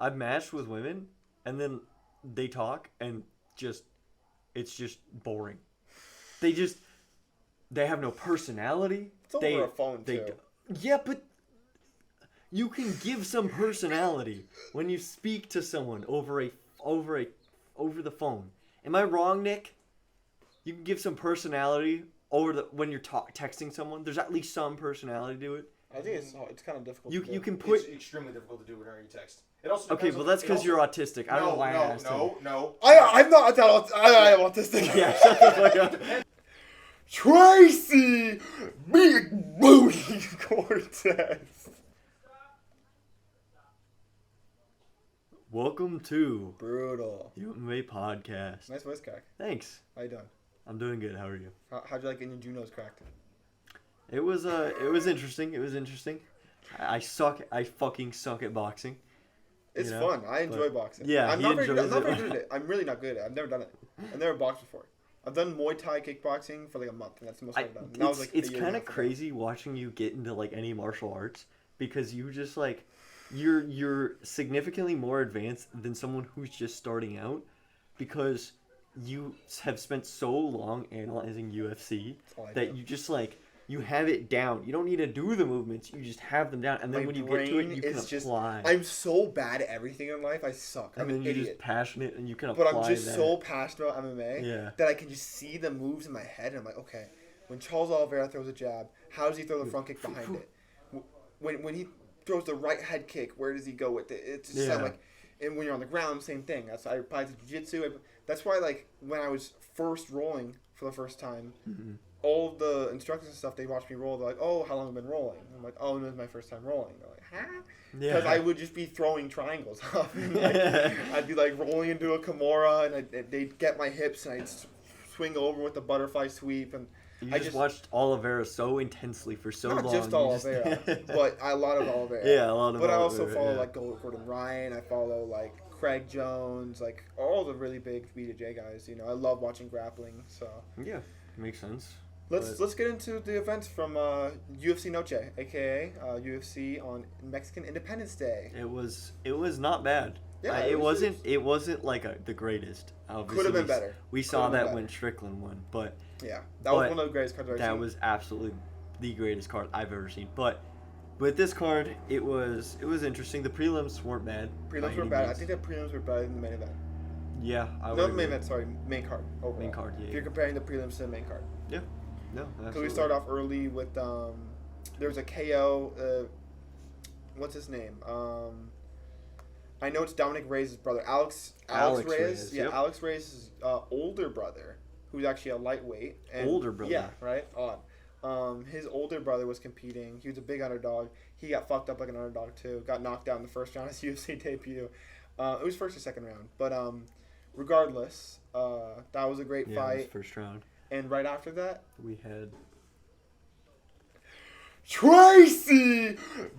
I've matched with women, and then they talk, and it's just boring. They have no personality. It's over a phone, too. Yeah, but you can give some personality when you speak to someone over the phone. Am I wrong, Nick? You can give some personality when you're texting someone. There's at least some personality to it. I think it's kind of difficult. You can put. It's extremely difficult to do whenever you text. It also okay, well that's because you're autistic. I don't know why I asked him. No. I'm not autistic. Yeah, shut the fuck up. Tracy, big booty Cortez. Welcome to Brutal MMA podcast. Nice voice crack. Thanks. How you doing? I'm doing good. How are you? How'd you like getting your Junos cracked? It was interesting. It was interesting. I fucking suck at boxing. It's fun. I enjoy boxing. Yeah, I'm not very good at it. I'm really not good at it. I've never done it. I've never boxed before. I've done Muay Thai kickboxing for like a month, and that's the most I've done. It's kind of crazy watching you get into like any martial arts because you just like you're significantly more advanced than someone who's just starting out because you have spent so long analyzing UFC that you just like you have it down. You don't need to do the movements. You just have them down, and then when you get to it, you can apply. I'm so bad at everything in life. I suck. I'm an idiot. You're just passionate, and you can apply. But I'm just so passionate about MMA that I can just see the moves in my head, and I'm like, okay, when Charles Oliveira throws a jab, how does he throw the front kick behind it? When he throws the right head kick, where does he go with it? It's just I'm like, and when you're on the ground, same thing. That's I applied to jiu-jitsu. That's why like when I was first rolling for the first time. Mm-hmm. All of the instructors and stuff, they watch me roll. They're like, oh, how long have I been rolling? I'm like, oh, this is my first time rolling. They're like, huh? Because I would just be throwing triangles off. And I'd be like rolling into a Kimura, and they'd get my hips, and I'd swing over with the butterfly sweep. And I just watched Oliveira so intensely for so long. Not just Oliveira, but a lot of Oliveira. Yeah, a lot of Oliveira. But I also follow like Gordon Ryan. I follow like Craig Jones, like all the really big BJJ guys. You know, I love watching grappling. So yeah, makes sense. Let's get into the events from UFC Noche, aka UFC on Mexican Independence Day. It was not bad. Yeah, it wasn't like the greatest. Obviously, could have been better. We saw that when Strickland won, but yeah, that was one of the greatest cards I've ever seen. That was absolutely the greatest card I've ever seen. But with this card, it was interesting. The prelims weren't bad. Prelims were bad. I think the prelims were better than the main event. Yeah, main event. Sorry, main card. Overall. Main card. Yeah. If you're comparing the prelims to the main card. Yeah. No, because we started off early with there was a KO. What's his name? I know it's Dominic Reyes' brother, Alex Reyes. Yeah, Alex Reyes' older brother, who's actually a lightweight. Older brother. Yeah, right. Odd. His older brother was competing. He was a big underdog. He got fucked up like an underdog too. Got knocked out in the first round of his UFC debut. It was first or second round, but regardless, that was a great fight. It was first round. And right after that, we had Tracy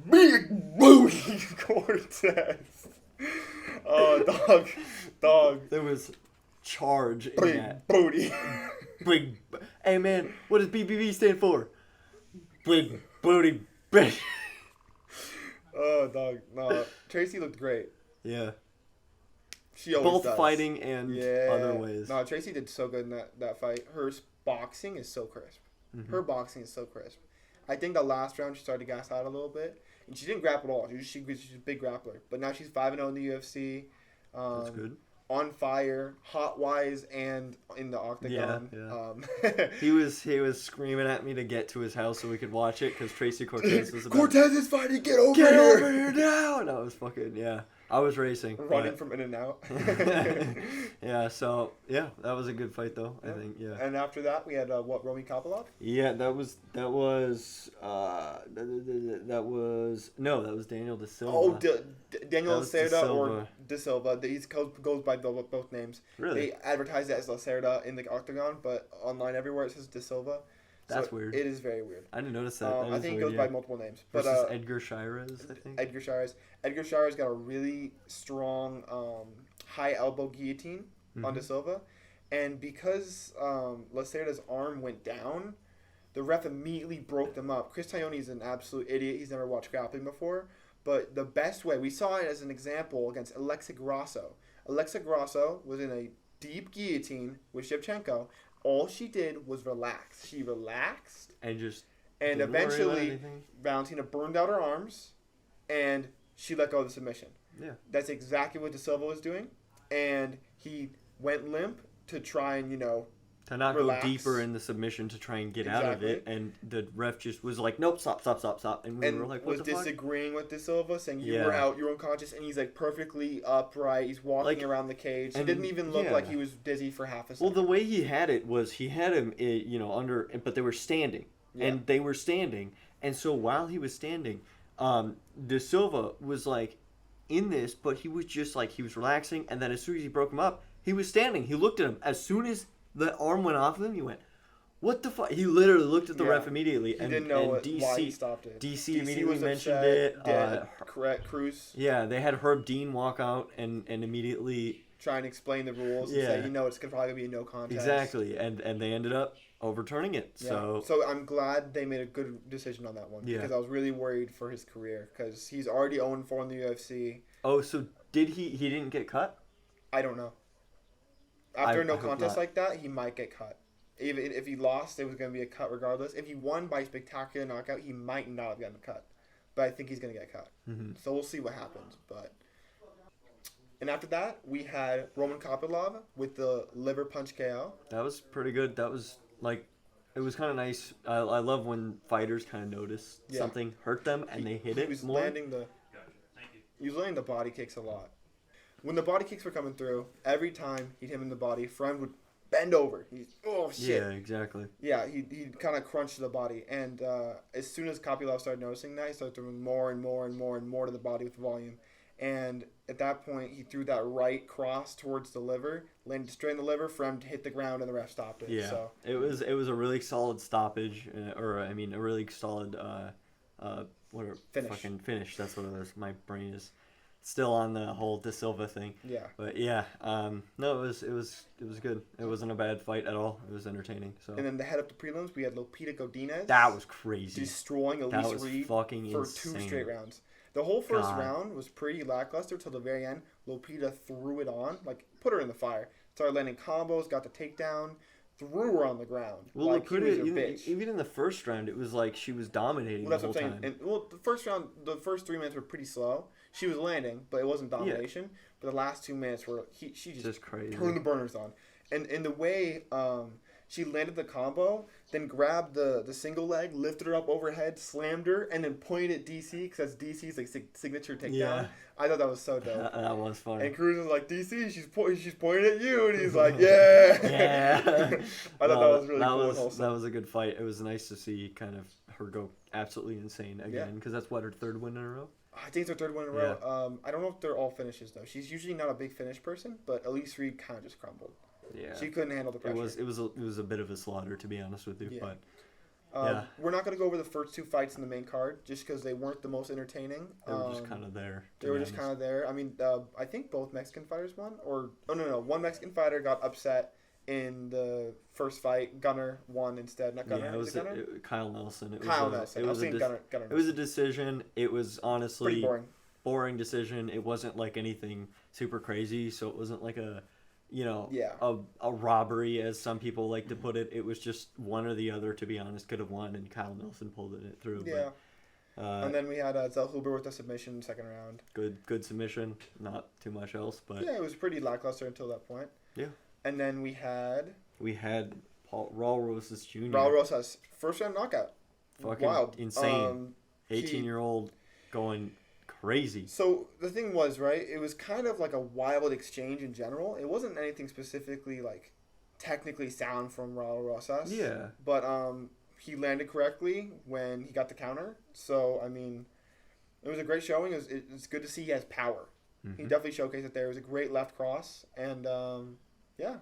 Big Booty Cortez. Oh, dog. There was charge in Big that. Booty. Big. Hey man, what does BBB stand for? Big Booty Bitch. Oh, dog. No, Tracy looked great. Yeah. She always does. Fighting and other ways. No, Tracy did so good in that fight. Her boxing is so crisp. Mm-hmm. Her boxing is so crisp. I think the last round she started to gas out a little bit. And she didn't grapple at all. She's a big grappler. But now she's 5-0 in the UFC. That's good. On fire, hot-wise, and in the octagon. Yeah. He was screaming at me to get to his house so we could watch it because Tracy Cortez was about Cortez is fighting. Get over here now. And I was I was racing. Running from in and out. Yeah, so, that was a good fight, though, I think, yeah. And after that, we had, Romy Kopylov? Yeah, that was Daniel Da Silva. Oh, Daniel Lacerda or Da Silva. He goes by both names. Really? They advertise it as Lacerda in the octagon, but online everywhere it says Da Silva. That's weird. It is very weird. I didn't notice that. I think it goes by multiple names. But Edgar Shirez, I think. Edgar Shirez got a really strong high elbow guillotine on Da Silva. And because Lacerda's arm went down, the ref immediately broke them up. Chris Taione is an absolute idiot. He's never watched grappling before. But the best way, we saw it as an example against Alexa Grasso. Alexa Grasso was in a deep guillotine with Shevchenko. All she did was relax. She relaxed. And eventually, Valentina burned out her arms, and she let go of the submission. Yeah. That's exactly what De Silva was doing. And he went limp to try and, to not relax. Go deeper in the submission to try and get out of it, and the ref just was like, "Nope, stop," and we were like, "What the fuck?" Was disagreeing with De Silva, saying you were out, you're unconscious, and he's like perfectly upright. He's walking around the cage. He didn't even look like he was dizzy for half a second. Well, the way he had it was he had him, under, but they were standing, and they were standing, and so while he was standing, De Silva was like in this, but he was just like he was relaxing, and then as soon as he broke him up, he was standing. He looked at him as soon as the arm went off of him. He went, "What the fuck?" He literally looked at the ref immediately, and didn't know why he stopped it. DC immediately mentioned it. Correct, Cruz. Yeah, they had Herb Dean walk out and immediately try and explain the rules and say, it's gonna probably be a no contest. Exactly, and they ended up overturning it. So I'm glad they made a good decision on that one because I was really worried for his career because he's already 0-4 in the UFC. Oh, so did he didn't get cut? I don't know. After a no contest like that, he might get cut. Even if he lost, it was going to be a cut regardless. If he won by spectacular knockout, he might not have gotten cut. But I think he's going to get cut. Mm-hmm. So we'll see what happens. And after that, we had Roman Kopylov with the liver punch KO. That was pretty good. That was it was kind of nice. I love when fighters kind of notice something hurt them and they hit it more. He was landing the body kicks a lot. When the body kicks were coming through, every time he'd hit him in the body, Friend would bend over. Shit. Yeah, exactly. Yeah, he kind of crunched the body. And as soon as Kopylov started noticing that, he started throwing more and more and more and more to the body with volume. And at that point, he threw that right cross towards the liver, landed straight in the liver. Friend hit the ground, and the ref stopped it. Yeah, so. it was a really solid stoppage, a really solid finish. That's what it is. My brain is still on the whole De Silva thing. Yeah. But yeah, no, it was good. It wasn't a bad fight at all. It was entertaining. So. And then to head up the prelims, we had Lupita Godinez. That was crazy. Destroying Elise Reed for insane. 2 straight rounds. The whole first round was pretty lackluster till the very end. Lupita threw it on, put her in the fire. Started landing combos, got the takedown, threw her on the ground. Well, Lupita, even in the first round, it was like she was dominating the whole time. And, the first round, the first 3 minutes were pretty slow. She was landing, but it wasn't domination. Yeah. But the last 2 minutes were she just crazy. Turned the burners on. And in the way she landed the combo, then grabbed the single leg, lifted her up overhead, slammed her, and then pointed at DC because that's DC's signature takedown. Yeah. I thought that was so dope. That was funny. And Cruz was like, DC, she's pointing at you, and he's like, yeah. Yeah. I thought that was really cool. That was a good fight. It was nice to see kind of her go absolutely insane again because that's her third win in a row. I think it's her third win in a row. I don't know if they're all finishes though. She's usually not a big finish person, but Elise Reed kind of just crumbled. Yeah, she couldn't handle the pressure. It was a bit of a slaughter, to be honest with you. Yeah. But we're not going to go over the first 2 fights in the main card just because they weren't the most entertaining. They were just kind of there. They were just kind of there. I mean, I think both Mexican fighters won, no. One Mexican fighter got upset in the first fight. Gunner won instead. Not Gunner. Yeah, it was Kyle Nelson. It was a decision. It was honestly pretty boring decision. It wasn't like anything super crazy, so it wasn't like a robbery, as some people like to put it. It was just one or the other, to be honest, could have won, and Kyle Nelson pulled it through. Yeah. And then we had Zellhuber with a submission in the second round. Good submission, not too much else, but yeah, it was pretty lackluster until that point. Yeah. And then we had Raul Rosas Jr. Raul Rosas, first round knockout. Fucking wild, insane. 18-year-old going crazy. So the thing was, right, it was kind of like a wild exchange in general. It wasn't anything specifically technically sound from Raul Rosas. Yeah. But he landed correctly when he got the counter. So I mean, it was a great showing. It's good to see he has power. Mm-hmm. He definitely showcased it there. It was a great left cross, and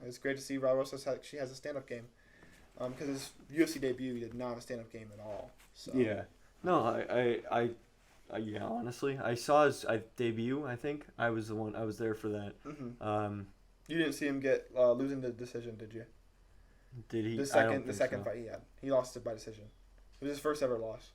it's great to see Raul Rosas actually has a stand-up game. Because his UFC debut, he did not have a stand-up game at all. So. Yeah. No, I honestly, I saw his debut. I think I was there for that. Mm-hmm. You didn't see him get losing the decision, did you? Did he? The second fight he had, he lost it by decision. It was his first ever loss.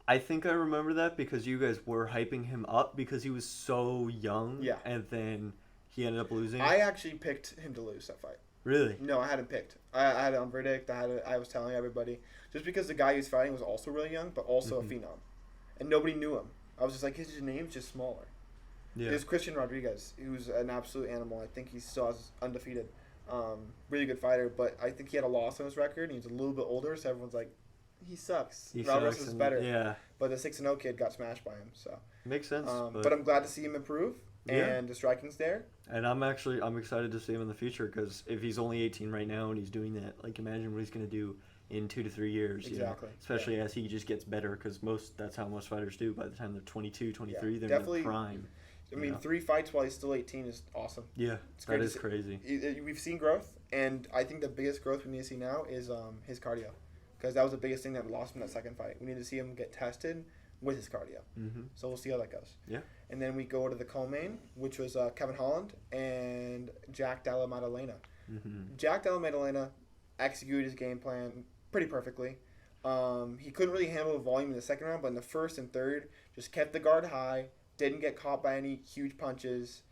I think I remember that because you guys were hyping him up because he was so young. Yeah. And then he ended up losing. I actually picked him to lose that fight. Really? No, I hadn't picked. I had it on verdict. I was telling everybody just because the guy he was fighting was also really young, but also a phenom, and nobody knew him. I was just like, his name's just smaller. Yeah. There's Christian Rodriguez, who's an absolute animal. I think he still has undefeated. Really good fighter, but I think he had a loss on his record, and he's a little bit older, so everyone's like, he sucks. Ramos is better. Yeah. But the 6-0 kid got smashed by him, so. Makes sense. But I'm glad to see him improve, and the striking's there. And I'm excited to see him in the future because if he's only 18 right now and he's doing that, like imagine what he's going to do in 2 to 3 years. Exactly. You know? Especially as he just gets better because that's how most fighters do. By the time they're 22, 23, they're definitely, in their prime. I mean, 3 fights while he's still 18 is awesome. Yeah, that is crazy. We've seen growth, and I think the biggest growth we need to see now is his cardio, because that was the biggest thing that lost him that second fight. We need to see him get tested with his cardio. So we'll see how that goes. Yeah. And then we go to the co-main, which was Kevin Holland and Jack Della Maddalena. Jack Della Maddalena executed his game plan pretty perfectly. He couldn't really handle the volume in the second round, but in the first and third, just kept the guard high, didn't get caught by any huge punches,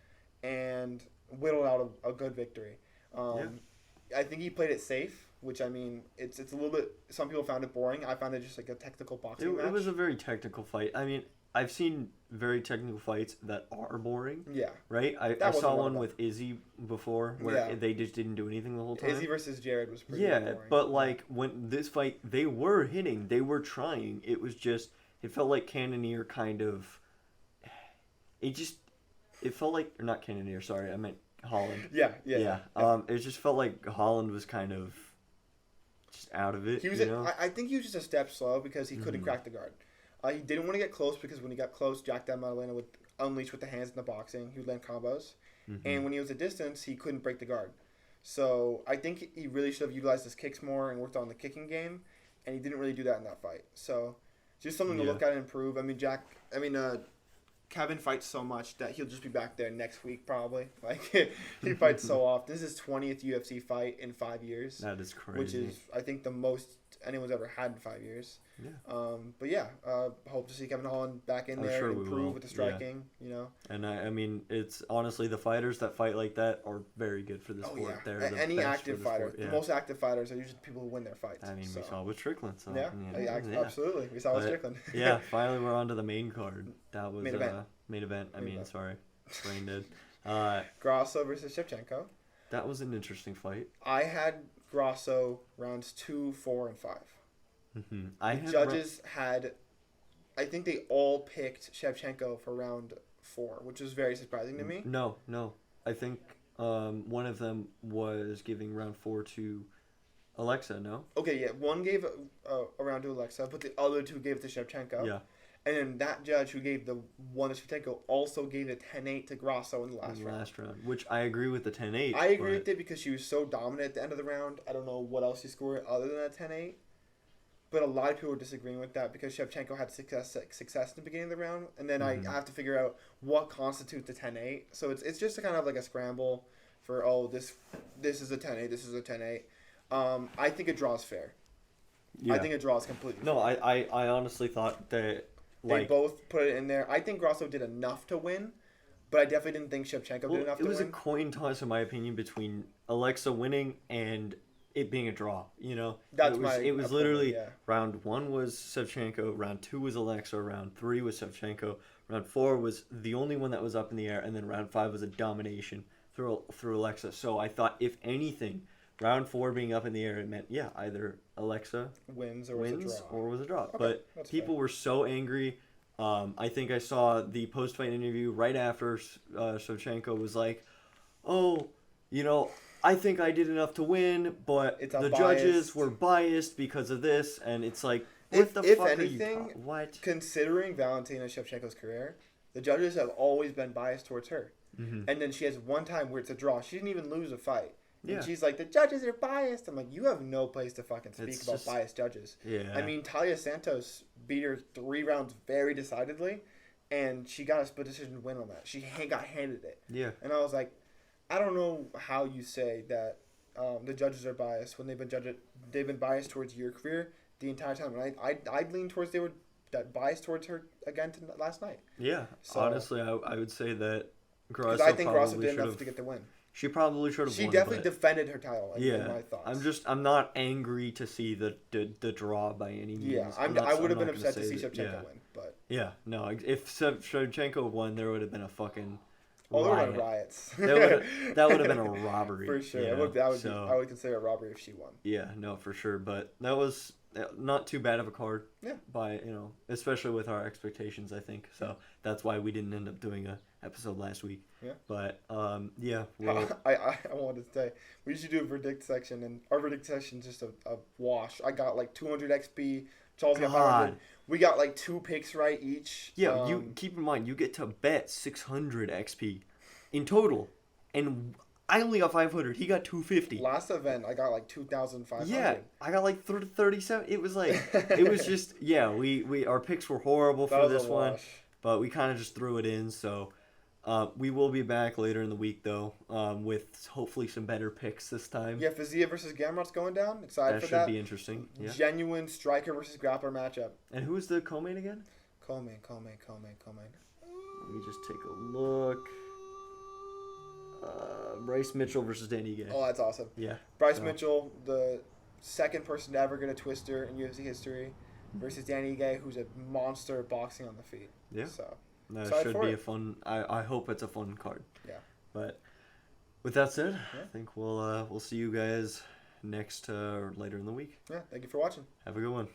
and whittled out a good victory. I think he played it safe, which, I mean, it's a little bit... Some people found it boring. I found it just like a technical boxing match. It was a very technical fight. I mean, I've seen very technical fights that are boring. Yeah. Right? I saw one with Izzy before where they just didn't do anything the whole time. Izzy versus Jared was pretty boring. Yeah, but like when this fight, they were hitting. They were trying. It was just... It felt like Cannonier kind of... It felt like... Or not Cannonier, sorry. I meant Holland. Yeah. It just felt like Holland was kind of just out of it. He was. I think he was just a step slow because he couldn't crack the guard. He didn't want to get close because when he got close, Jack Della Maddalena would unleash with the hands in the boxing. He would land combos. And when he was at distance, he couldn't break the guard. So I think he really should have utilized his kicks more and worked on the kicking game. And he didn't really do that in that fight. So just something to look at and improve. I mean, Kevin fights so much that he'll just be back there next week probably. Like he fights so often. This is his 20th UFC fight in 5 years. That is crazy. Which is, I think, the most anyone's ever had in 5 years. Yeah. But yeah, hope to see Kevin Holland back in there and improve with the striking. You know. And I mean, it's honestly the fighters that fight like that are very good for the sport. Yeah. They're any active fighter. Sport, yeah. The most active fighters are usually the people who win their fights. I mean, we saw with Strickland. So, absolutely. We saw with Strickland. Yeah, finally we're on to the main card. That was main event. Main event. Sorry, brain dead. Grasso versus Shevchenko. That was an interesting fight. I had Grasso rounds 2, 4, and 5. The judges had, I think they all picked Shevchenko for round 4, which was very surprising to me. No. I think one of them was giving round 4 to Alexa, no? Okay, yeah. One gave a round to Alexa, but the other 2 gave it to Shevchenko. Yeah. And then that judge who gave the one to Shevchenko also gave the 10-8 to Grasso in the last round. Which I agree with the 10-8. I agree with it because she was so dominant at the end of the round. I don't know what else she scored other than that 10-8. But a lot of people were disagreeing with that because Shevchenko had success in the beginning of the round. And then I have to figure out what constitutes the 10-8. So it's just a kind of like a scramble for, this is a 10-8, this is a 10-8. I think a draw is fair. Yeah. I think a draw is completely fair. No, I honestly thought that... They both put it in there. I think Grasso did enough to win, but I definitely didn't think Shevchenko did enough to win. It was a coin toss, in my opinion, between Alexa winning and it being a draw. You know, it was literally round 1 was Shevchenko, round 2 was Alexa, round 3 was Shevchenko, round 4 was the only one that was up in the air, and then round 5 was a domination through Alexa. So I thought, if anything, round 4 being up in the air, it meant either Alexa wins or was a draw. Okay, but people were so angry. I think I saw the post-fight interview right after Shevchenko was like, I think I did enough to win, but the judges were biased because of this, and it's like, what what? Considering Valentina Shevchenko's career, the judges have always been biased towards her. And then she has one time where it's a draw. She didn't even lose a fight. And she's like, the judges are biased. I'm like, you have no place to fucking speak about biased judges. Yeah. I mean, Talia Santos beat her 3 rounds very decidedly, and she got a split decision win on that. She got handed it. Yeah. And I was like, I don't know how you say that the judges are biased when they've been biased towards your career the entire time. And I'd lean towards they were that bias towards her again last night. Yeah, so, honestly, I would say that Grasso I think Grasso probably did enough to get the win. She probably should have won. She definitely defended her title. Yeah, in my thoughts. I'm not angry to see the draw by any means. Yeah, I would have been upset to see Shevchenko win, but yeah, no, if Shevchenko won, there would have been a fucking there would have been riots. that would have been a robbery for sure. You know? I would consider it a robbery if she won. Yeah, no, for sure. But that was not too bad of a card. Yeah. By especially with our expectations, I think. So that's why we didn't end up doing a episode last week. Yeah. But yeah. Well, I wanted to say we should do a verdict section, and our verdict section is just a wash. I got like 200 XP. Charles got 500. We got like 2 picks right each. Yeah, you keep in mind you get to bet 600 XP in total, and I only got 500. He got 250. Last event I got like 2,500. Yeah, I got like 37. It was like it was just we our picks were horrible for this one, but we kind of just threw it in. So we will be back later in the week though, with hopefully some better picks this time. Yeah, Fazia versus Gamrot's going down. Excited for that. That should be interesting. Yeah. Genuine striker versus grappler matchup. And who is the co-main again? Co-main. Let me just take a look. Bryce Mitchell versus Danny Gay. Oh, that's awesome. Yeah. Bryce Mitchell, the second person to ever get a twister in UFC history, versus Danny Gay, who's a monster at boxing on the feet. Yeah. So that should be a fun. I hope it's a fun card. Yeah. But with that said, I think we'll see you guys next later in the week. Yeah. Thank you for watching. Have a good one.